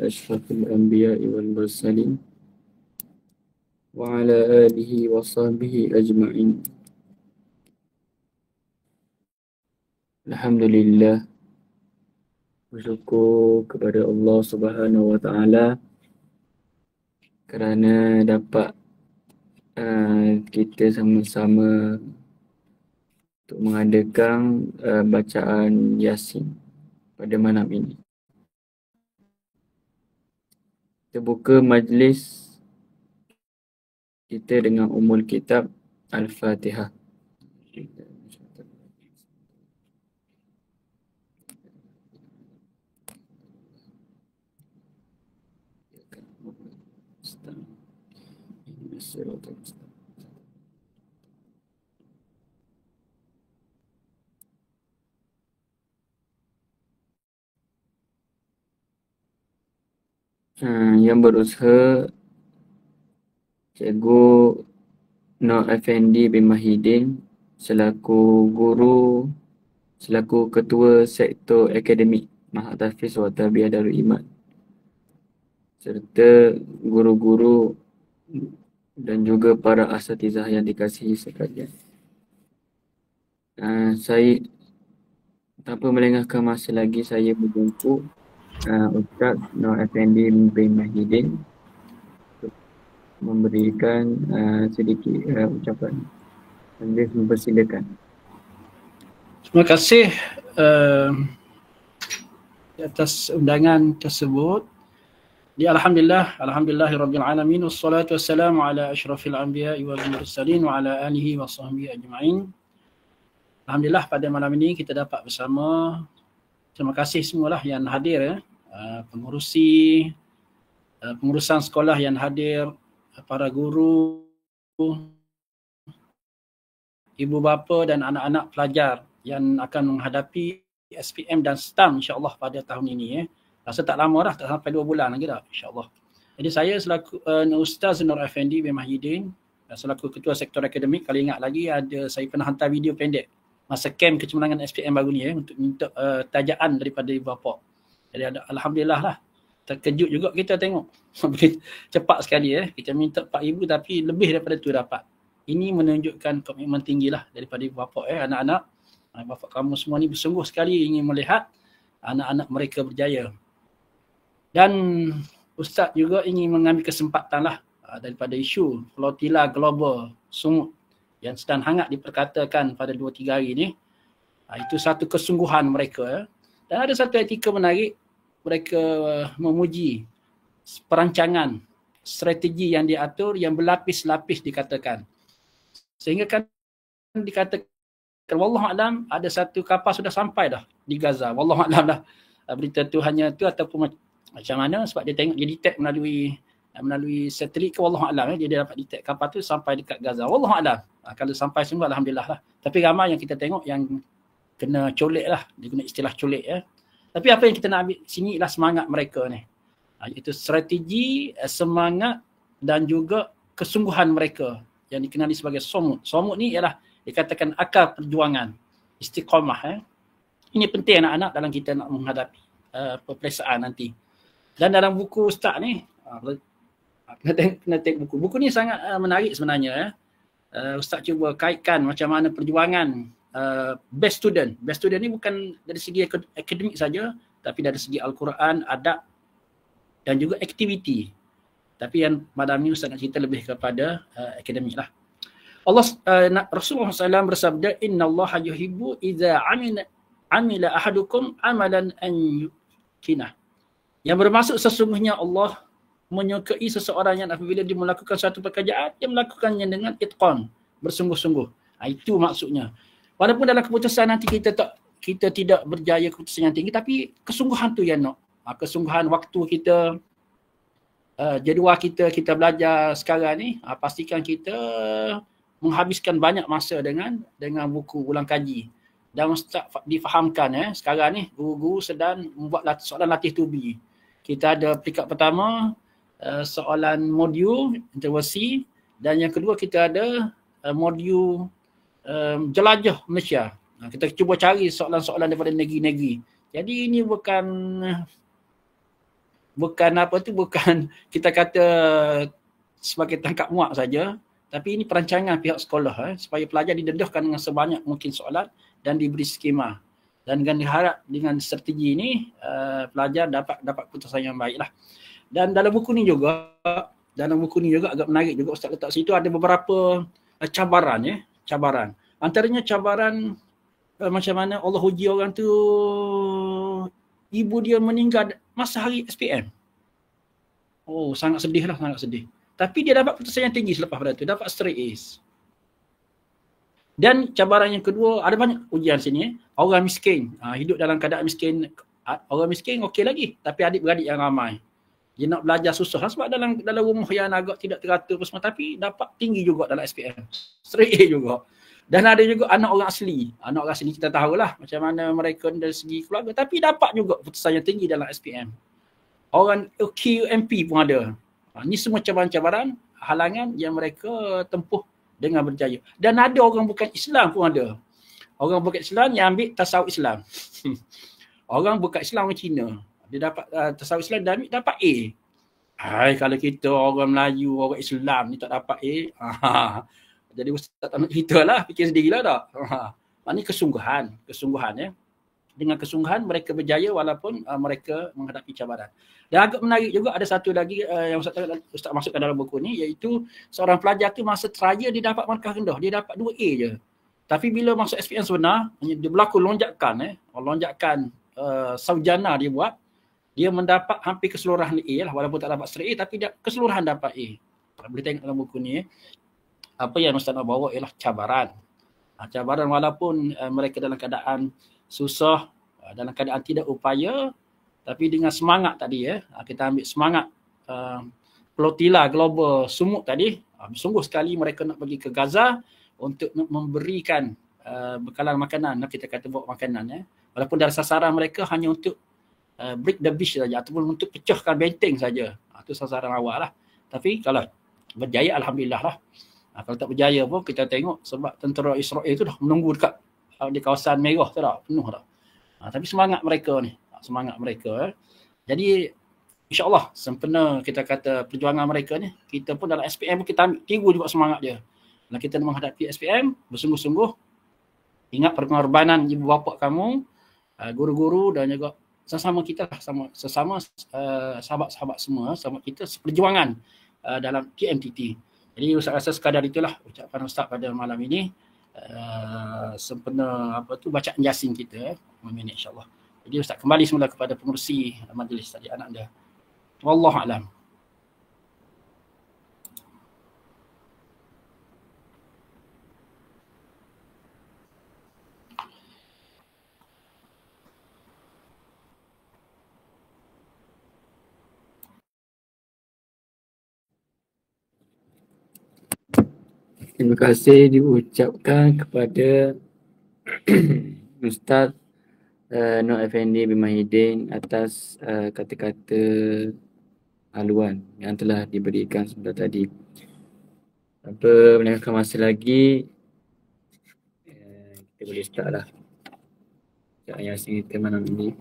أشرف الأنبياء والمرسلين وعلى آله وصحبه أجمعين. Alhamdulillah, bersyukur kepada Allah Subhanahu Wa Taala kerana dapat kita sama-sama untuk mengadakan bacaan Yasin pada malam ini. Kita buka majlis kita dengan Ummul Kitab Al-Fatihah. Yang berusaha Cikgu Nur Effendi bin Mahidin selaku guru, selaku ketua sektor akademik Mahat Tahfiz wa Tarbiyah Darul Iman, serta guru-guru dan juga para asatizah yang dikasihi sekalian. Saya tanpa melengahkan masa lagi, saya berjumpa Ustaz Nur Effendi bin Mahidin untuk memberikan sedikit ucapan. Anda mempersilakan. Terima kasih atas undangan tersebut. Alhamdulillahirabbil alamin wassalatu wassalamu ala asyrafil anbiya'i wal mursalin wa ala alihi wa sahbihi ajma'in. Alhamdulillah, pada malam ini kita dapat bersama. Terima kasih semualah yang hadir, pengurusan sekolah yang hadir, para guru, ibu bapa dan anak-anak pelajar yang akan menghadapi SPM dan STAM insya-Allah pada tahun ini. Rasa tak lama dah, tak sampai 2 bulan lagi dah insya-Allah. Jadi saya selaku Ustaz Nur Effendi bin Mahidin, selaku ketua sektor akademik, kalau ingat lagi saya pernah hantar video pendek masa camp kecemerlangan SPM baru ni untuk minta tajaan daripada ibu bapa. Jadi alhamdulillah lah, terkejut juga kita tengok cepat sekali kita minta 4,000 tapi lebih daripada tu dapat. Ini menunjukkan komitmen tinggilah daripada ibu bapa anak-anak. Bapa kamu semua ni bersungguh sekali ingin melihat anak-anak mereka berjaya. Dan Ustaz juga ingin mengambil kesempatan lah daripada isu flotilla global sumut yang sedang hangat diperkatakan pada 2-3 hari ni. Itu satu kesungguhan mereka. Dan ada satu etika menarik, mereka memuji perancangan strategi yang diatur yang berlapis-lapis dikatakan. Sehingga kan dikatakan wallahualam ada satu kapal sudah sampai dah di Gaza. Wallahualam dah berita tu hanya tu ataupun macam mana, sebab dia tengok, dia detect melalui satelit ke wallahualam dia dapat detect kapal tu sampai dekat Gaza. Wallahualam. Kalau sampai semua alhamdulillah lah. Tapi ramai yang kita tengok yang kena colek lah, dia guna istilah colek Tapi apa yang kita nak ambil sini ialah semangat mereka ni. Itu strategi, semangat dan juga kesungguhan mereka yang dikenali sebagai somut. Somut ni ialah dikatakan akal perjuangan, istiqamah. Ini penting anak-anak dalam kita nak menghadapi peperiksaan nanti. Dan dalam buku Ustaz ni, kena tengok buku. Buku ni sangat menarik sebenarnya. Ustaz cuba kaitkan macam mana perjuangan best student. Best student ni bukan dari segi akademik saja, tapi dari segi Al-Quran, adab dan juga aktiviti. Tapi yang malam ni Ustaz nak cerita lebih kepada akademik lah. Rasulullah SAW bersabda, innallaha yuhibbu idza amila ahadukum amalan an yukinah. Yang bermaksud sesungguhnya Allah menyukai seseorang yang apabila dia melakukan satu pekerjaan, dia melakukannya dengan itqan, bersungguh-sungguh. Itu maksudnya. Walaupun dalam keputusan nanti kita tidak berjaya keputusan yang tinggi, tapi kesungguhan tu yang nak. Kesungguhan waktu kita, jadual kita belajar sekarang ni, pastikan kita menghabiskan banyak masa dengan buku ulang kaji. Dan Ustaz difahamkan sekarang ni guru-guru sedang membuat soalan latih tubi. Kita ada peringkat pertama, soalan modul intervasi, dan yang kedua kita ada modul jelajah Malaysia. Kita cuba cari soalan-soalan daripada negeri-negeri. Jadi ini bukan bukan apa tu, bukan kita kata sebagai tangkap muak saja, tapi ini perancangan pihak sekolah supaya pelajar didedahkan dengan sebanyak mungkin soalan dan diberi skema. Dan dengan diharap dengan strategi ini pelajar dapat putusan yang baiklah. Dan dalam buku ni juga agak menarik juga Ustaz letak situ ada beberapa cabaran cabaran. Antaranya cabaran macam mana Allah uji orang tu, ibu dia meninggal masa hari SPM. Oh, sangat sedih. Tapi dia dapat putusan yang tinggi selepas pada tu, dapat straight A's. Dan cabaran yang kedua, ada banyak ujian sini. Orang miskin, hidup dalam keadaan miskin. Orang miskin okey lagi, tapi adik-beradik yang ramai. Dia nak belajar susah sebab dalam rumah yang agak tidak teratur semua, tapi dapat tinggi juga dalam SPM. Straight A juga. Dan ada juga anak orang asli. Anak orang asli kita tahulah macam mana mereka dari segi keluarga, tapi dapat juga putusan yang tinggi dalam SPM. Orang QMP pun ada. Ini semua cabaran-cabaran, halangan yang mereka tempuh dengan berjaya. Dan ada orang bukan Islam pun ada. Orang bukan Islam yang ambil tasawuf Islam. Orang bukan Islam, orang Cina. Dia dapat tasawuf Islam dan dapat A. Hai, kalau kita orang Melayu, orang Islam ni tak dapat A. Jadi Ustaz tak nak cerita lah, fikir sendirilah tak. Ini kesungguhan ya. Dengan kesungguhan mereka berjaya walaupun mereka menghadapi cabaran. Dan agak menarik juga ada satu lagi yang Ustaz masukkan dalam buku ni, iaitu seorang pelajar tu masa trial dia dapat markah rendah, dia dapat 2A je. Tapi bila masuk SPM sebenar, dia berlaku lonjakan sarjana dia buat, dia mendapat hampir keseluruhan A lah, walaupun tak dapat straight A tapi dia keseluruhan dapat A. Boleh tengok dalam buku ni. Apa yang Ustaz nak bawa ialah cabaran. Cabaran walaupun mereka dalam keadaan susah, dalam keadaan tidak upaya, tapi dengan semangat tadi kita ambil semangat Plotila Global Sumut tadi, sungguh sekali mereka nak pergi ke Gaza untuk memberikan bekalan makanan, kita kata bawa makanan walaupun dari sasaran mereka hanya untuk break the beach saja ataupun untuk pecahkan benteng saja. Itu sasaran awal lah. Tapi kalau berjaya alhamdulillah lah. Kalau tak berjaya pun kita tengok sebab tentera Israel itu dah menunggu dekat di kawasan merah tu dah, penuh dah. Tapi semangat mereka ni, Jadi insya-Allah sempena kita kata perjuangan mereka ni, kita pun dalam SPM pun kita tiru juga semangat dia. Kalau kita nak menghadapi SPM, bersungguh-sungguh, ingat pengorbanan ibu bapa kamu, guru-guru dan juga sesama kita lah, sesama sahabat-sahabat semua, sama kita seperjuangan dalam KMTT. Jadi Ustaz rasa sekadar itulah ucapan Ustaz pada malam ini. Sempena bacaan Yasin kita meminit insya-Allah. Jadi Ustaz kembali semula kepada pengerusi majlis tadi, anak dia. Wallahu a'lam. Terima kasih diucapkan kepada Ustaz Nur Effendi bin Mahidin atas kata-kata haluan yang telah diberikan sebentar tadi. Tanpa melengahkan masa lagi, kita boleh start lah bacaan Yasin kita malam ini.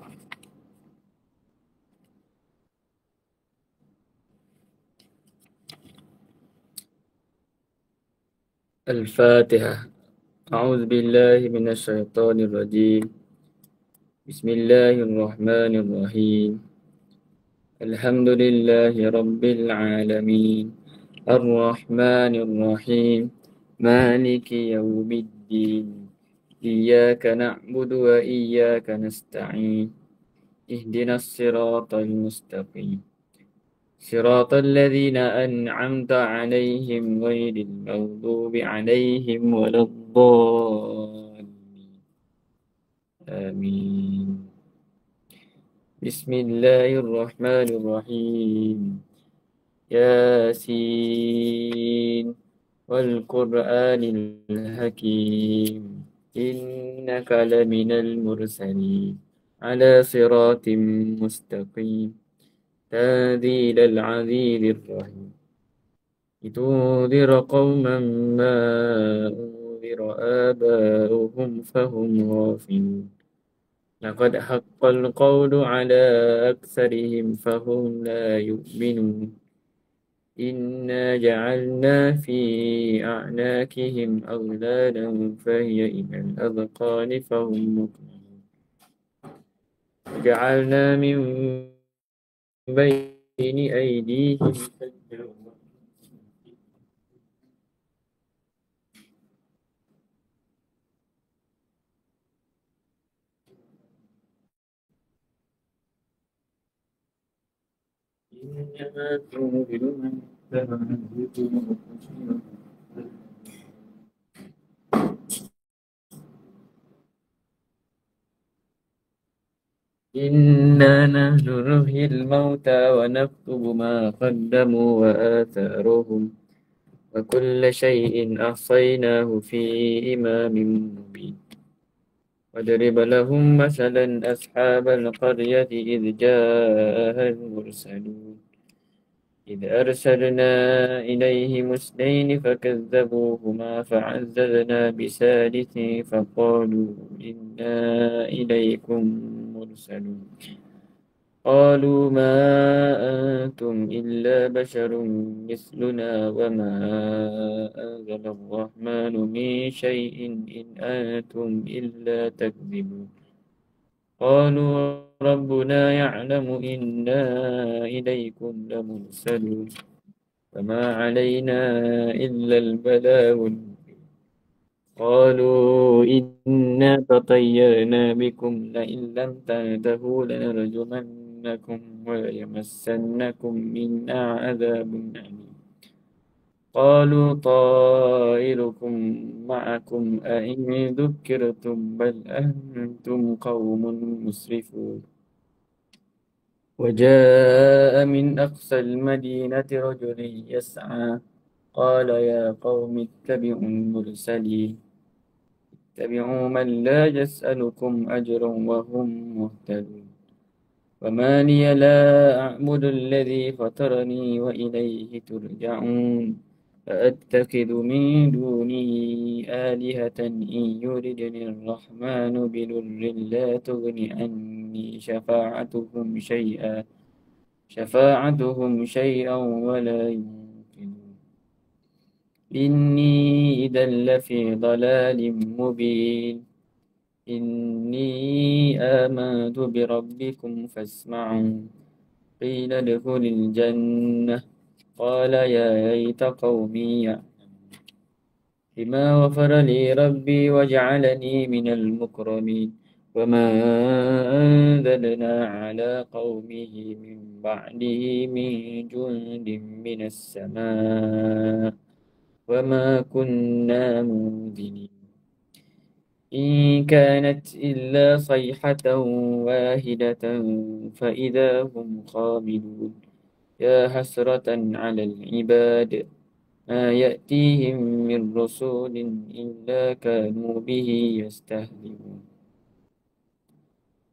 Al-Fatihah. A'udzu billahi minasy syaithanir rajim. Bismillahirrahmanirrahim. Alhamdulillahi rabbil alamin. Ar-Rahmanir Rahim. Maliki yaumiddin. Iyyaka na'budu wa iyyaka nasta'in. Ihdinas siratal mustaqim. صراط الذين أنعمت عليهم غير المغضوب عليهم ولا الضالين آمين. بسم الله الرحمن الرحيم. ياسين والقرآن الحكيم إنك لمن المرسلين على صراط مستقيم تنزيل العزيز الرحيم لتنذر قوما ما أنذر آباؤهم فهم غافلون لقد حق القول على أكثرهم فهم لا يؤمنون إنا جعلنا في أعناقهم أغلالا فهي إلى الأذقان فهم مقمحون وجعلنا من بين أيديهم سدا إنما تنذر من كان إنا نحن نحيي الموتى ونكتب ما قدموا وآثارهم وكل شيء أحصيناه في إمام مبين واضرب لهم مثلا أصحاب القرية إذ جاءها المرسلون إذ أرسلنا إليهم اثنين فكذبوهما فعززنا بثالث فقالوا إنا إليكم مرسلون قالوا ما أنتم إلا بشر مثلنا وما أنزل الرحمن من شيء إن أنتم إلا تكذبون قالوا ربنا يعلم إنا إليكم لمرسلون فما علينا إلا البلاغ المبين قالوا إنا تطيرنا بكم لئن لم تنتهوا لنرجمنكم وليمسنكم منا عذاب أليم قالوا طائركم معكم أئن ذكرتم بل أنتم قوم مسرفون وجاء من أقصى المدينة رجل يسعى قال يا قوم اتبعوا المرسلين اتبعوا من لا يسألكم أجرا وهم مهتدون وما لي لا أعبد الذي فطرني وإليه ترجعون فأتخذ من دونه آلهة إن يردني الرحمن بضر لا تغن عني شفاعتهم شيئا ولا ينقذون إني إذا لفي ضلال مبين إني آمنت بربكم فاسمعون قيل ادخل الجنة قال يا ليت قومي يعلمون بما غفر لي ربي وجعلني من المكرمين وما أنزلنا على قومه من بعده من جند من السماء وما كنا منزلين إن كانت إلا صيحة واحدة فإذا هم خامدون يا حسرة على العباد ما يأتيهم من رسول إلا كانوا به يستهزئون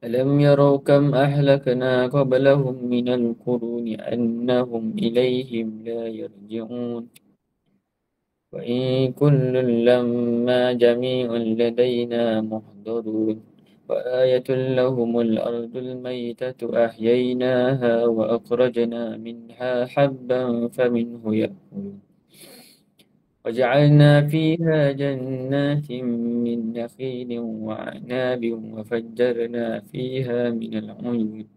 ألم يروا كم أهلكنا قبلهم من القرون أنهم إليهم لا يرجعون وإن كل لما جميع لدينا محضرون وآية لهم الأرض الميتة أحييناها وأخرجنا منها حبا فمنه يأكلون وجعلنا فيها جنات من نخيل وعناب وفجرنا فيها من العيون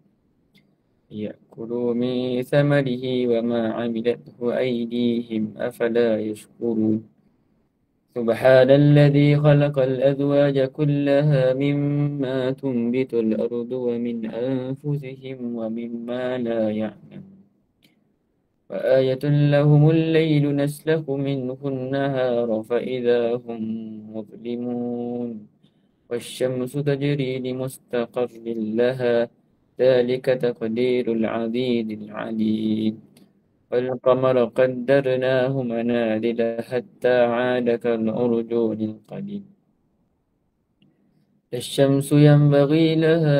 يأكلوا من ثمره وما عملته أيديهم أفلا يشكرون سبحان الذي خلق الأزواج كلها مما تنبت الأرض ومن أنفسهم ومما لا يعلمون وآية لهم الليل نسلخ منه النهار فإذا هم مظلمون والشمس تجري لمستقر لها ذلك تقدير العزيز العليم والقمر قدرناه منازل حتى عاد كالعرجون القديم الشمس ينبغي لها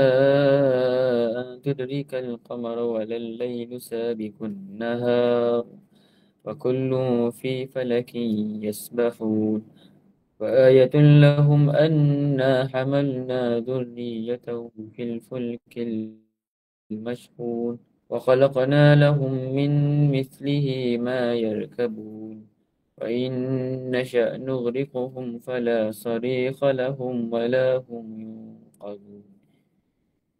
أن تدرك القمر ولا الليل سابق النهار وكل في فلك يسبحون وآية لهم أنا حملنا ذريتهم في الفلك المشحون وخلقنا لهم من مثله ما يركبون وإن نشأ نغرقهم فلا صريخ لهم ولا هم ينقذون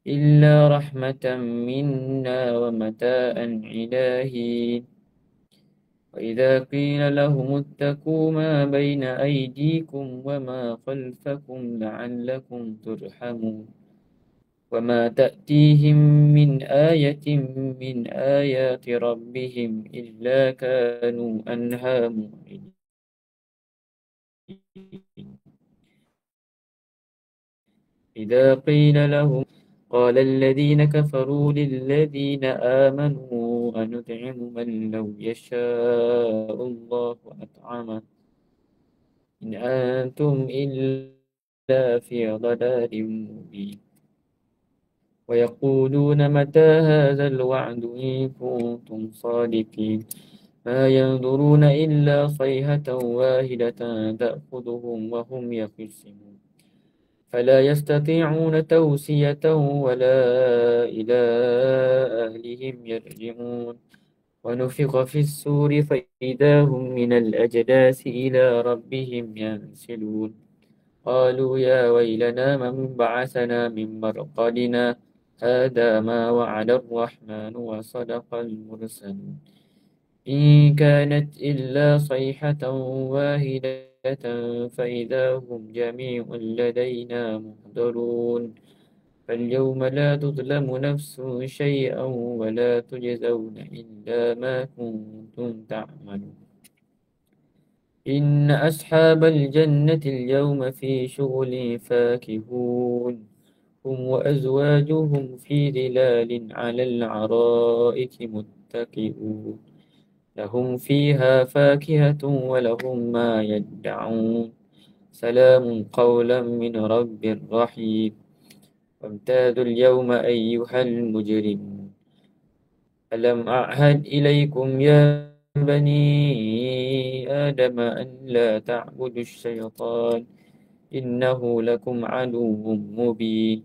إلا رحمة منا ومتاء إلهي وإذا قيل لهم اتقوا ما بين أيديكم وما خلفكم لعلكم ترحمون وما تأتيهم من آية من آيات ربهم إلا كانوا عنها معرضين إذا قيل لهم قال الذين كفروا للذين آمنوا أنطعم من لو يشاء الله أطعمه إن أنتم إلا في ضلال مبين ويقولون متى هذا الوعد إن كنتم صادقين ما ينظرون إلا صيحة واحدة تأخذهم وهم يخصمون فلا يستطيعون توصية ولا إلى أهلهم يرجعون ونفخ في السور فإذا هم من الأجداث إلى ربهم ينسلون قالوا يا ويلنا من بعثنا من مرقدنا هذا ما وعد الرحمن وصدق المرسلون إن كانت إلا صيحة واحدة فإذا هم جميع لدينا محضرون فاليوم لا تظلم نفس شيئا ولا تجزون إلا ما كنتم تعملون إن أصحاب الجنة اليوم في شغل فاكهون هم وأزواجهم في ظلال على العرائك متكئون لهم فيها فاكهة ولهم ما يدعون سلام قولا من رب رحيم وامتازوا اليوم أيها المجرمون ألم أعهد إليكم يا بني آدم أن لا تعبدوا الشيطان إنه لكم عدو مبين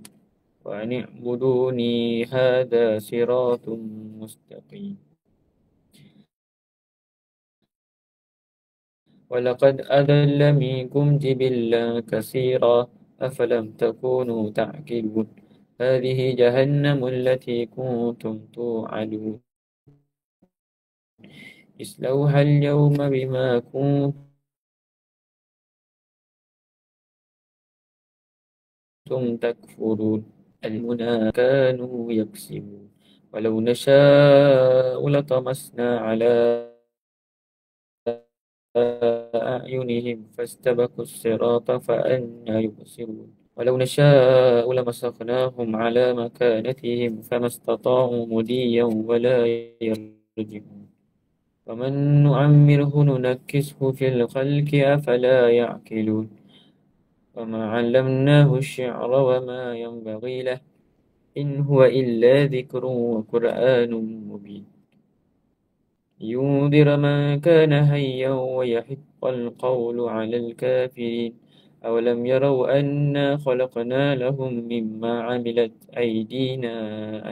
وأن اعبدوني هذا صراط مستقيم ولقد أضل منكم جبلا كثيرا أفلم تكونوا تعقلون هذه جهنم التي كنتم توعدون اصلوها اليوم بما كنتم تكفرون المنى كانوا يكسبون ولو نشاء لطمسنا على أعينهم فاستبقوا الصراط فأنى يبصرون ولو نشاء لمسخناهم على مكانتهم فما استطاعوا مديا ولا يرجعون ومن نعمره ننكسه في الخلق أفلا يعقلون وما علمناه الشعر وما ينبغي له إن هو إلا ذكر وقرآن مبين ينذر من كان حيا ويحق القول على الكافرين أولم يروا أنا خلقنا لهم مما عملت أيدينا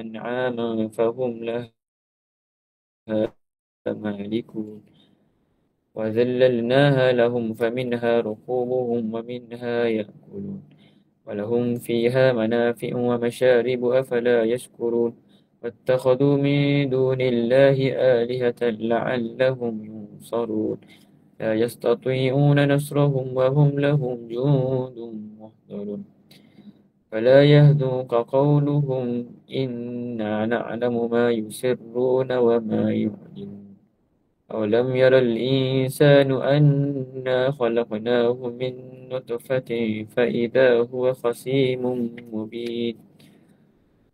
أنعاما فهم لها مالكون وذللناها لهم فمنها ركوبهم ومنها يأكلون ولهم فيها منافع ومشارب أفلا يشكرون واتخذوا من دون الله آلهة لعلهم ينصرون لا يستطيعون نصرهم وهم لهم جند محضرون فلا يهدوك قولهم إنا نعلم ما يسرون وما يعلنون أولم ير الإنسان أنا خلقناه من نطفة فإذا هو خصيم مبين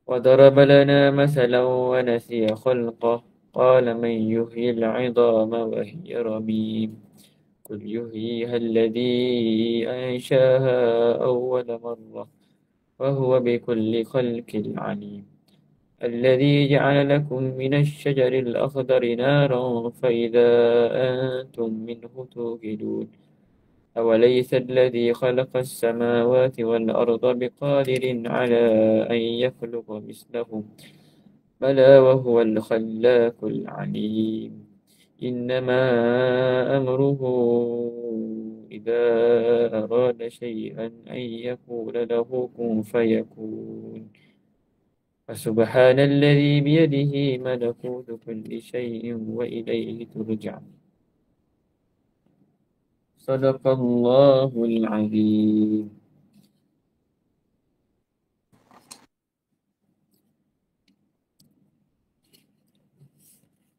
وضرب لنا مثلا ونسي خلقه قال من يحيي العظام وهي رميم قل يحييها الذي أنشاها أول مرة وهو بكل خلق عليم الذي جعل لكم من الشجر الأخضر نارا فإذا أنتم منه توقدون أوليس الذي خلق السماوات والأرض بقادر على أن يخلق مثلهم بلى وهو الخلاق العليم إنما أمره إذا أراد شيئا أن يقول له كن فيكون فسبحان الذي بيده ملكوت كل شيء وإليه ترجع صدق الله العظيم.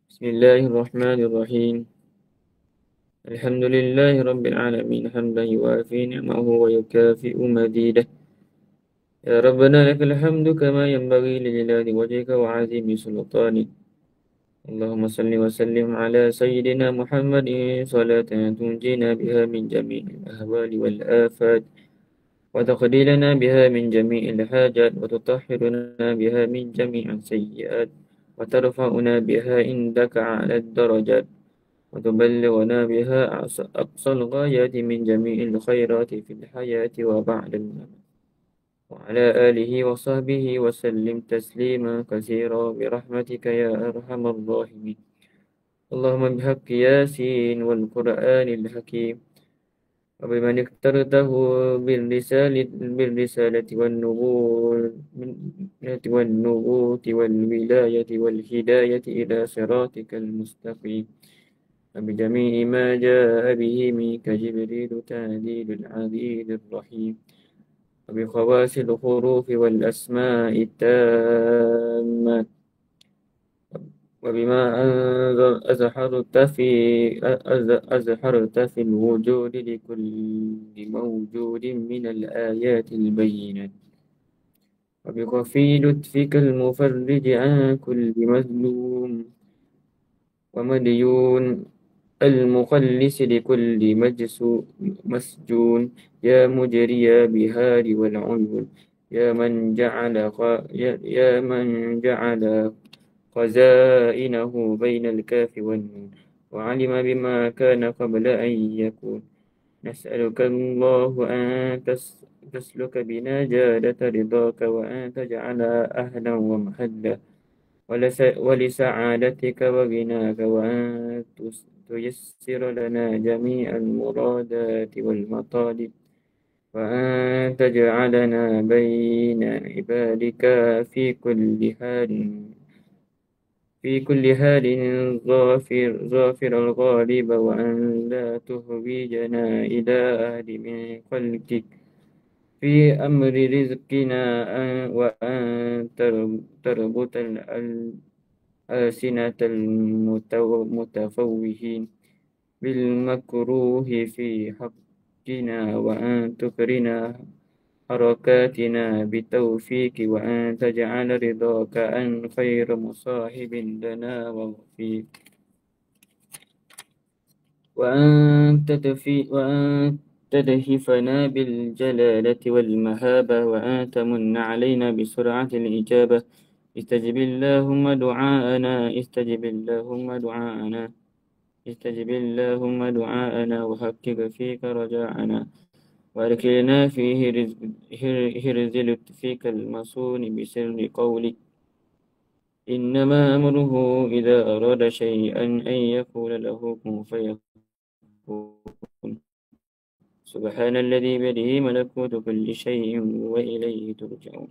بسم الله الرحمن الرحيم الحمد لله رب العالمين حمدا يوافي نعمه ويكافئ مزيده يا ربنا لك الحمد كما ينبغي لجلال وجهك وعظيم سلطانك اللهم صل وسلم على سيدنا محمد صلاة تنجينا بها من جميع الأهوال والآفات وتقضي لنا بها من جميع الحاجات وتطهرنا بها من جميع السيئات وترفعنا بها عندك على الدرجات وتبلغنا بها أقصى الغايات من جميع الخيرات في الحياة وبعد الممات وعلى آله وصحبه وسلم تسليما كثيرا برحمتك يا أرحم الراحمين اللهم بحق ياسين والقرآن الحكيم وبمن اخترته بالرسالة والنبوة والولاية والهداية إلى صراطك المستقيم وبجميع ما جاء به منك جبريل تهديد العزيز الرحيم وبخواص الحروف والأسماء التامة وبما أزهرت في الوجود لكل موجود من الآيات البينات وبخفي لطفك المفرج عن كل مظلوم ومديون المخلص لكل مسجون يا مجري بهار والعيون يا من جعل خزائنه بين الكاف والنون وعلم بما كان قبل أن يكون نسألك الله أن تسلك بنا جادة رضاك وأن تجعل أهلا ومحلا ولسعادتك وغناك وأن تيسر لنا جميع المرادات والمطالب وأن تجعلنا بين عبادك في كل حال ظافر الغالب وأن لا تهويجنا إلى أهل من خلقك في أمر رزقنا وأن تربط ألسنة المتفوهين بالمكروه في حقنا وأن تكرنا حركاتنا بتوفيق وأن تجعل رضاك أن خير مصاحب لنا ووفيق وأن تدهفنا بالجلالة والمهابة وأن تمن علينا بسرعة الإجابة استجب اللهم دعاءنا استجب اللهم دعاءنا وحقق فيك رجاءنا وأدخلنا في هرز لطفك المصون بسر قولك إنما أمره إذا أراد شيئا أن يقول له كن فيكون سبحان الذي بيده ملكوت كل شيء وإليه ترجعون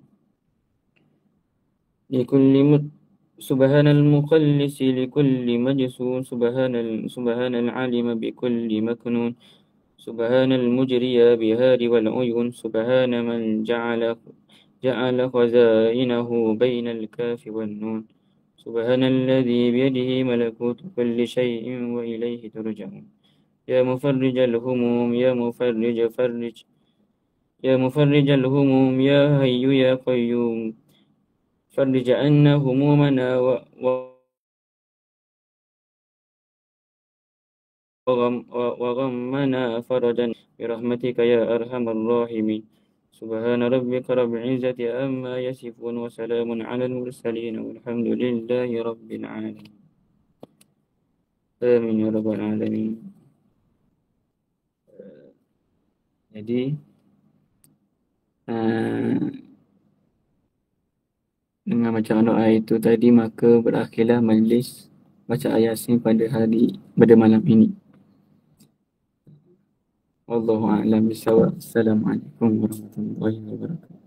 سبحان المخلص لكل مجسون سبحان العالم بكل مكنون سبحان المجري بهار والعيون سبحان من جعل خزائنه بين الكاف والنون سبحان الذي بيده ملكوت كل شيء وإليه ترجعون يا مفرج الهموم يا مفرج الهموم يا حي يا قيوم فرج عنا همومنا وغمنا فرجا برحمتك يا أرحم الراحمين سبحان ربك رب العزة عما يصفون وسلام على المرسلين والحمد لله رب العالمين آمين يا رب العالمين. Jadi dengan bacaan doa itu tadi, maka berakhirlah majlis baca ayat Yasin pada malam ini. Wallahu a'lam bishawab. Assalamualaikum warahmatullahi wabarakatuh.